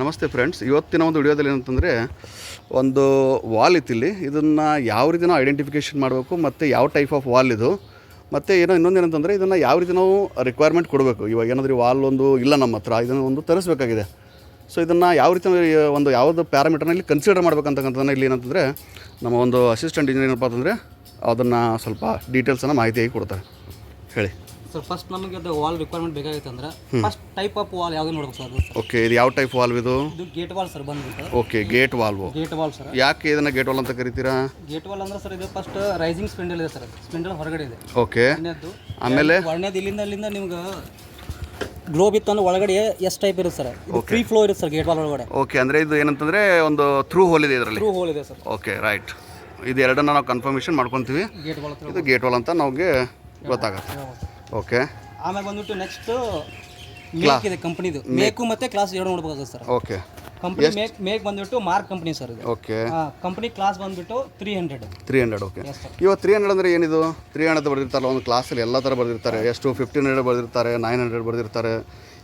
ನಮಸ್ತೆ ಫ್ರೆಂಡ್ಸ್, ಇವತ್ತಿನ ಒಂದು ವಿಡಿಯೋದಲ್ಲಿ ಏನಂತಂದರೆ ಒಂದು ವಾಲ್ ಇತ್ತಿಲ್ಲಿ. ಇದನ್ನು ಯಾವ ರೀತಿ ನಾವು ಐಡೆಂಟಿಫಿಕೇಷನ್ ಮಾಡಬೇಕು ಮತ್ತು ಯಾವ ಟೈಪ್ ಆಫ್ ವಾಲ್ ಇದು, ಮತ್ತು ಇನ್ನೊಂದೇನಂತಂದರೆ ಇದನ್ನು ಯಾವ ರೀತಿ ನಾವು ರಿಕ್ವೈರ್ಮೆಂಟ್ ಕೊಡಬೇಕು. ಇವಾಗ ಏನಾದರೂ ವಾಲ್ ಒಂದು ಇಲ್ಲ ನಮ್ಮ ಹತ್ರ, ಇದನ್ನು ಒಂದು ತರಿಸಬೇಕಾಗಿದೆ. ಸೊ ಇದನ್ನು ಯಾವ ರೀತಿ ಒಂದು ಯಾವುದು ಪ್ಯಾರಾಮೀಟರ್ನಲ್ಲಿ ಕನ್ಸಿಡರ್ ಮಾಡ್ಬೇಕಂತಕ್ಕಂಥದ್ದನ್ನು ಇಲ್ಲಿ ಏನಂತಂದರೆ ನಮ್ಮ ಒಂದು ಅಸಿಸ್ಟೆಂಟ್ ಇಂಜಿನಿಯರ್ ಏನಪ್ಪ ಅಂತಂದರೆ ಅದನ್ನು ಸ್ವಲ್ಪ ಡೀಟೇಲ್ಸನ್ನು ಮಾಹಿತಿಯಾಗಿ ಕೊಡ್ತಾರೆ. ಹೇಳಿ ಸರ್. ಫಸ್ಟ್ ನಮಗೆ ಅದು ವಾಲ್ ರಿಕ್ವೈರ್ಮೆಂಟ್ ಬೇಕಾಗಿತ್ತು ಅಂದ್ರೆ ಫಸ್ಟ್ ಟೈಪ್ ಆಫ್ ವಾಲ್ ಯಾವುದು ನೋಡ್ಬೇಕು ಸರ್. ಓಕೆ, ಇದು ಯಾವ ಟೈಪ್ ವಾಲ್ವ್ ಇದು? ಗೇಟ್ ವಾಲ್ ಸರ್ ಬಂದ್ಬಿಟ್ಟು. Okay, gate valve. Gate valve sir. ಯಾಕೆ ಇದನ್ನು ಗೇಟ್ ವಾಲ್ ಅಂತ ಕರಿತೀರಾ? ಗೇಟ್ ವಾಲ್ ಅಂದ್ರೆ ಸರ್ ಇದು ಫಸ್ಟ್ ರೈಸಿಂಗ್ ಸ್ಪಿಂಡಲ್ ಇದೆ ಸರ್. ಸ್ಪಿಂಡಲ್ ಹೊರಗಡೆ ಇದೆ. ಓಕೆ, ಆಮೇಲೆ ಒಳನೇದು ಇಲ್ಲಿಂದ ನಿಮ್ಗೆ ಗ್ಲೋಬ್ ಇತ್ತು ಅಂದ್ರೆ ಒಳಗಡೆ ಎಷ್ಟು ಟೈಪ್ ಇರುತ್ತೆ ಸರ್. ಇದು ಫ್ರೀ ಫ್ಲೋ ಇರುತ್ತೆ ಸರ್ ಗೇಟ್ ವಾಲ್ ಒಳಗಡೆ. ಓಕೆ, ಅಂದರೆ ಇದು ಏನಂತಂದರೆ ಒಂದು ಥ್ರೂ ಹೋಲ್ ಇದೆ ಇದರಲ್ಲಿ. ಥ್ರೂ ಹೋಲ್ ಇದೆ ಸರ್. Okay, right. ಇದು ಎರಡನ್ನ ನಾವು ಕನ್ಫರ್ಮೇಷನ್ ಮಾಡ್ಕೊತೀವಿ. ಗೇಟ್ ವಾಲ್ ಇದು ಗೇಟ್ ವಾಲ್ ಅಂತ ನಮಗೆ ಗೊತ್ತಾಗುತ್ತೆ. ಓಕೆ, ಆಮೇಲೆ ಬಂದ್ಬಿಟ್ಟು ನೆಕ್ಸ್ಟ್ ಮೇಕ್ ಇದೆ ಕಂಪ್ನಿದು. ಮೇಕು ಮತ್ತೆ ಕ್ಲಾಸ್ ಎರಡು ನೋಡ್ಬೇಕಾಗುತ್ತೆ ಸರ್. ಓಕೆ, ಕಂಪ್ನಿ ಮೇಕ್ ಬಂದ್ಬಿಟ್ಟು ಮಾರ್ಕ್ ಕಂಪ್ನಿ ಸರ್ ಇದು. ಓಕೆ, ಕಂಪ್ನಿ ಕ್ಲಾಸ್ ಬಂದ್ಬಿಟ್ಟು 300. ಓಕೆ. ಇವಾಗ 300 ಅಂದರೆ ಏನಿದು? 300 ಬರೆದಿರ್ತಾರಲ್ಲ ಒಂದು ಕ್ಲಾಸಲ್ಲಿ ಎಲ್ಲ ಥರ ಬರೆದಿರ್ತಾರೆ. ಎಷ್ಟು 1500 ಬರೆದಿರ್ತಾರೆ, 900 ಬರೆದಿರ್ತಾರೆ.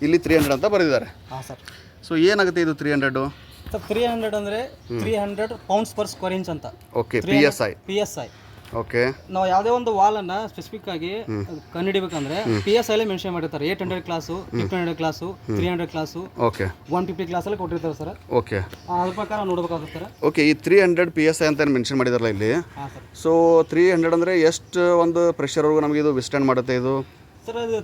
ಇಲ್ಲಿ 300 ಅಂತ ಬರೆದಿದ್ದಾರೆ. ಹಾಂ ಸರ್. ಸೊ ಏನಾಗುತ್ತೆ ಇದು 300? ಸರ್ 300 ಅಂದರೆ 300 ಪೌಂಡ್ಸ್ ಪರ್ ಸ್ಕ್ವೇರ್ ಇಂಚ್ ಅಂತ. Okay, PSI. ಓಕೆ, ನಾವು ಯಾವುದೇ ಒಂದು ವಾಲನ್ನು ಸ್ಪೆಸಿಫಿಕ್ ಆಗಿ ಕಂಡುಹಿಡಿಬೇಕಂದ್ರೆ PSI ಅಲ್ಲೇ ಮೆನ್ಷನ್ ಮಾಡಿರ್ತಾರೆ. 800 ಕ್ಲಾಸು, 1500 ಕ್ಲಾಸು, 300 ಕ್ಲಾಸು, ಓಕೆ, 150 ಕ್ಲಾಸಲ್ಲಿ ಕೊಟ್ಟಿರ್ತಾರೆ ಸರ್. ಓಕೆ, ಅದ್ರ ಪ್ರಕಾರ ನೋಡ್ಬೇಕಾಗುತ್ತೆ ಸರ್. ಓಕೆ, ಈ 300 PSI ಅಂತ ಮೆನ್ಷನ್ ಮಾಡಿದಾರಲ್ಲ ಇಲ್ಲಿ. ಹಾಂ ಸರ್. ಸೊ 300 ಅಂದರೆ ಎಷ್ಟು ಒಂದು ಪ್ರೆಷರ್ವರೆಗೂ ನಮಗೆ ಇದು ವಿಸ್ಟ್ಯಾಂಡ್ ಮಾಡುತ್ತೆ ಇದು? ಸರ್ ಅದು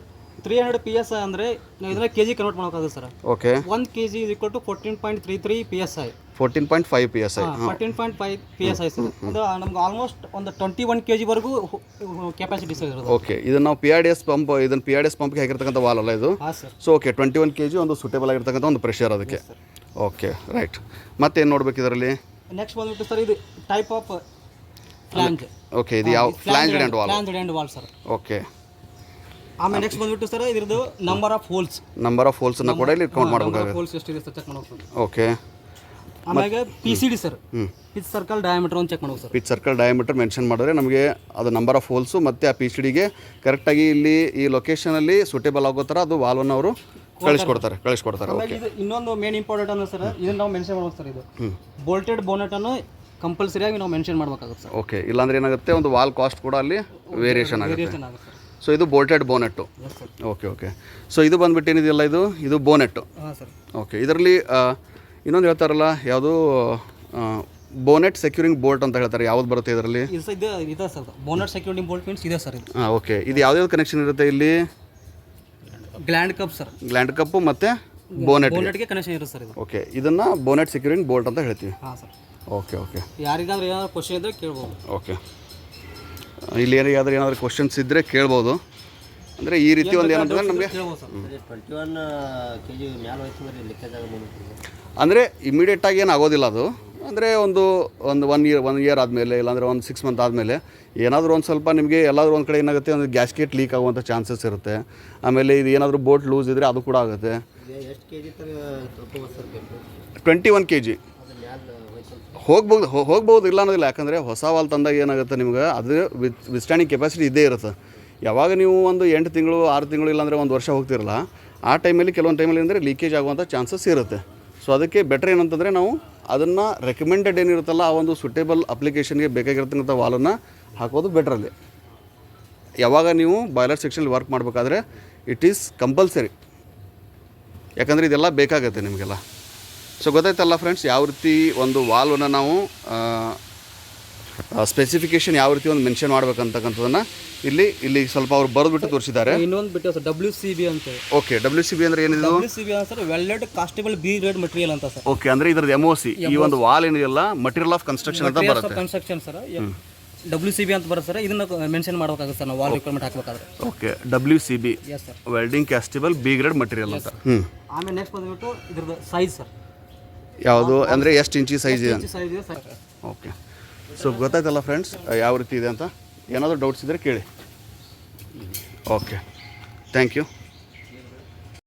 300 PSI ಅಂದರೆ ನಾವು ಇದನ್ನ ಕೆಜಿ ಕನ್ವರ್ಟ್ ಮಾಡೋಕ್ಕಾಗುತ್ತೆ sir. Okay, 1 kg is equal to 14.33 PSI. 14.5 PSI. 14.5 PSI sir. ಅದು ನಮ್ಗೆ ಆಲ್ಮೋಸ್ಟ್ ಒಂದು 21 kg ವರೆಗೂ ಕೆಪಾಸಿಟಿ ಸರ್ ಇರೋದು. ಓಕೆ, ಇದನ್ನು ನಾವು PRDS ಪಂಪ್ಗೆ ಹಾಕಿರ್ತಕ್ಕಂಥ ವಾಲ್ ಅಲ್ಲ ಇದು? ಹಾಂ ಸರ್. ಸೊ ಓಕೆ, 21 kg ಒಂದು ಸೂಟೇಬಲ್ ಆಗಿರ್ತಕ್ಕಂಥ ಒಂದು ಪ್ರೆಷರ್ ಅದಕ್ಕೆ. Okay, right. ಮತ್ತೇನು ನೋಡ್ಬೇಕು ಇದರಲ್ಲಿ? ನೆಕ್ಸ್ಟ್ ಬಂದ್ಬಿಟ್ಟು ಸರ್ ಇದು ಟೈಪ್ ಆಫ್ ಫ್ಲಾಂಜ್. ಓಕೆ, ಇದು ಯಾವ flanged end valve? Flanged end valve sir. Okay, ಆಮೇಲೆ ನೆಕ್ಸ್ಟ್ ಬಂದ್ಬಿಟ್ಟು ಸರ್ ಇದ್ರದ್ದು ನಂಬರ್ ಆಫ್ ಹೋಲ್ಸನ್ನು ಕೂಡ ಇಲ್ಲಿ ಕೌಂಟ್ ಮಾಡಬೇಕಾಗುತ್ತೆ. ಹೋಲ್ಸ್ ಎಷ್ಟಿದೆ ಸರ್ ಚೆಕ್ ಮಾಡ್ಬೇಕು. ಓಕೆ, ಆಮೇಲೆ PCD sir, pitch circle diameter ಅಂತ ಚೆಕ್ ಮಾಡ್ಬೇಕು sir. Pitch circle diameter mention ಮಾಡಿದ್ರೆ ನಮಗೆ ಅದು ನಂಬರ್ ಆಫ್ ಹೋಲ್ಸು ಮತ್ತು ಆ PCDಗೆ ಕರೆಕ್ಟಾಗಿ ಇಲ್ಲಿ ಈ ಲೊಕೇಶನಲ್ಲಿ ಸೂಟೇಬಲ್ ಆಗೋ ಥರ ಅದು ವಾಲನ್ನು ಅವರು ಕಳಿಸ್ಕೊಡ್ತಾರೆ. ಆಮೇಲೆ ಇದು ಇನ್ನೊಂದು ಮೇನ್ ಇಂಪಾರ್ಟೆಂಟ್ ಅಂದ್ರೆ ಸರ್, ಇದನ್ನು ನಾವು ಮೆನ್ಷನ್ ಮಾಡ್ಬೇಕು ಸರ್. ಇದು ಬೋಲ್ಟೆಡ್ ಬೋನೆಟನ್ನು ಕಂಪಲ್ಸರಿಯಾಗಿ ನಾವು ಮೆನ್ಷನ್ ಮಾಡ್ಬೇಕಾಗುತ್ತೆ ಸರ್. ಓಕೆ, ಇಲ್ಲಾಂದ್ರೆ ಏನಾಗುತ್ತೆ ಒಂದು ವಾಲ್ ಕಾಸ್ಟ್ ಕೂಡ ಅಲ್ಲಿ ವೇರಿಯೇಷನ್ ಆಗುತ್ತೆ. ಸೊ ಇದು ಬೋಲ್ಟೆಡ್ ಬೋನೆಟ್ಟು. ಓಕೆ. ಸೊ ಇದು ಬಂದ್ಬಿಟ್ಟು ಏನಿದೆಯಲ್ಲ ಇದು ಬೋನೆಟ್ಟು. ಹಾಂ ಸರ್. ಓಕೆ, ಇದರಲ್ಲಿ ಇನ್ನೊಂದು ಹೇಳ್ತಾರಲ್ಲ ಯಾವುದು ಬೋನೆಟ್ ಸೆಕ್ಯೂರಿಂಗ್ ಬೋಲ್ಟ್ ಅಂತ ಹೇಳ್ತಾರೆ. ಯಾವ್ದು ಬರುತ್ತೆ ಇದರಲ್ಲಿ? ಇದೆ sir, bonnet securing bolt means ಇದೆ ಸರ್ ಇದು. ಹಾಂ, ಓಕೆ. ಇದು ಯಾವ್ದು ಕನೆಕ್ಷನ್ ಇರುತ್ತೆ ಇಲ್ಲಿ? Gland cup sir. ಗ್ಲ್ಯಾಂಡ್ ಕಪ್ಪು ಮತ್ತು ಬೋನೆಟ್ಗೆ ಕನೆಕ್ಷನ್ ಇರುತ್ತೆ ಸರ್ ಇದು. ಓಕೆ, ಇದನ್ನು ಬೋನೆಟ್ ಸೆಕ್ಯೂರಿಂಗ್ ಬೋಲ್ಟ್ ಅಂತ ಹೇಳ್ತೀವಿ. ಹಾಂ ಸರ್. ಓಕೆ. ಯಾರಿಗಾದ್ರೂ ಏನಾದ್ರು ಕ್ವಶನ್ ಇದ್ದರೆ ಕೇಳ್ಬೋದು. ಓಕೆ, ಇಲ್ಲಿ ಏನಾದರೂ ಕ್ವಶನ್ಸ್ ಇದ್ದರೆ ಕೇಳ್ಬೋದು. ಅಂದರೆ ಈ ರೀತಿ ಒಂದು ಏನಂತಂದರೆ ನಮಗೆ 21 kg ಮ್ಯಾಲೆ ಹೋಯ್ತು ಲೆಕ್ಕದಾಗ ಅಂದರೆ ಇಮಿಡಿಯೇಟಾಗಿ ಏನು ಆಗೋದಿಲ್ಲ ಅದು. ಅಂದರೆ ಒಂದು 1 ಇಯರ್ ಆದಮೇಲೆ, ಇಲ್ಲಾಂದರೆ ಒಂದು 6 ಮಂತ್ ಆದಮೇಲೆ ಏನಾದರೂ ಒಂದು ಸ್ವಲ್ಪ ನಿಮಗೆ ಎಲ್ಲಾದರೂ ಒಂದು ಕಡೆ ಏನಾಗುತ್ತೆ, ಒಂದು ಗ್ಯಾಸ್ಕೆಟ್ ಲೀಕ್ ಆಗುವಂಥ ಚಾನ್ಸಸ್ ಇರುತ್ತೆ. ಆಮೇಲೆ ಇದು ಏನಾದರೂ ಬೋಟ್ ಲೂಸ್ ಇದ್ದರೆ ಅದು ಕೂಡ ಆಗುತ್ತೆ. 21 kg ಹೋಗ್ಬೋದು ಇಲ್ಲ ಅನ್ನೋದಿಲ್ಲ. ಯಾಕಂದರೆ ಹೊಸ ವಾಲ್ ತಂದಾಗ ಏನಾಗುತ್ತೆ ನಿಮ್ಗೆ ಅದು ವಿಸ್ಟ್ಯಾಂಡಿಂಗ್ ಕೆಪಾಸಿಟಿ ಇದ್ದೇ ಇರುತ್ತೆ. ಯಾವಾಗ ನೀವು ಒಂದು 8 ತಿಂಗಳು 6 ತಿಂಗಳು ಇಲ್ಲಾಂದರೆ 1 ವರ್ಷ ಹೋಗ್ತಿರಲ್ಲ, ಆ ಟೈಮಲ್ಲಿ ಕೆಲವೊಂದು ಟೈಮಲ್ಲಿ ಅಂದರೆ ಲೀಕೇಜ್ ಆಗುವಂಥ ಚಾನ್ಸಸ್ ಇರುತ್ತೆ. ಸೊ ಅದಕ್ಕೆ ಬೆಟರ್ ಏನಂತಂದರೆ ನಾವು ಅದನ್ನು ರೆಕಮೆಂಡೆಡ್ ಏನಿರುತ್ತಲ್ಲ ಆ ಒಂದು ಸುಟೇಬಲ್ ಅಪ್ಲಿಕೇಶನ್ಗೆ ಬೇಕಾಗಿರ್ತಕ್ಕಂಥ ವಾಲನ್ನು ಹಾಕೋದು ಬೆಟ್ರಲ್ಲಿ. ಯಾವಾಗ ನೀವು ಬಾಯ್ಲರ್ ಸೆಕ್ಷನಲ್ಲಿ ವರ್ಕ್ ಮಾಡಬೇಕಾದ್ರೆ ಇಟ್ ಈಸ್ ಕಂಪಲ್ಸರಿ, ಯಾಕಂದರೆ ಇದೆಲ್ಲ ಬೇಕಾಗುತ್ತೆ ನಿಮಗೆಲ್ಲ. ಸೊ ಗೊತ್ತಾಯ್ತಲ್ಲ ಫ್ರೆಂಡ್ಸ್, ಯಾವ ರೀತಿ ಒಂದು ವಾಲ್ವನ್ನು ನಾವು ಸ್ಪೆಸಿಫಿಕೇಷನ್ ಯಾವ ರೀತಿ ಒಂದು ಮೆನ್ಷನ್ ಮಾಡ್ಬೇಕಂತಕ್ಕಂಥದ್ದನ್ನು ಇಲ್ಲಿ ಸ್ವಲ್ಪ ಅವ್ರು ಬರೆದ್ಬಿಟ್ಟು ತೋರಿಸಿದ್ದಾರೆ. ಇನ್ನೊಂದು ಬಿಟ್ಟು ಸರ್ WCB ಅಂತ. ಓಕೆ, WCB ಅಂದರೆ ಏನಿದು? WCB sir welded constable B grade material ಅಂತ ಸರ್. ಓಕೆ, ಅಂದರೆ ಇದ್ರದ್ದು MOC ಈ ಒಂದು ವಾಲ್ ಏನಿದೆಯಲ್ಲ ಮಟೀರಿಯಲ್ ಆಫ್ ಕನ್ಸ್ಟ್ರಕ್ಷನ್ ಅಂತ ಬರುತ್ತೆ. ಕನ್ಸ್ಟ್ರಕ್ಷನ್ ಸರ್ WCB ಅಂತ ಬರುತ್ತೆ ಸರ್. ಇದನ್ನ ಮೆನ್ಷನ್ ಮಾಡಬೇಕಾಗುತ್ತೆ ಸರ್ ನಾವು ವಾಲ್ ರಿಕ್ವೈರ್ಮೆಂಟ್ ಹಾಕಬೇಕಾದ್ರೆ. Okay, WCB welding castable B grade material ಅಂತ. ಆಮೇಲೆ ನೆಕ್ಸ್ಟ್ ಬಂದ್ಬಿಟ್ಟು ಇದ್ರದ್ದು ಸೈಜ್ ಸರ್. ಯಾವುದು ಅಂದರೆ ಎಷ್ಟು ಇಂಚಿ ಸೈಜ್ ಇದೆ? ಸರ್. ಓಕೆ, ಸೊ ಗೊತ್ತಾಯ್ತಲ್ಲ ಫ್ರೆಂಡ್ಸ್ ಯಾವ ರೀತಿ ಇದೆ ಅಂತ. ಏನಾದರೂ ಡೌಟ್ಸ್ ಇದ್ದರೆ ಕೇಳಿ. Okay, thank you.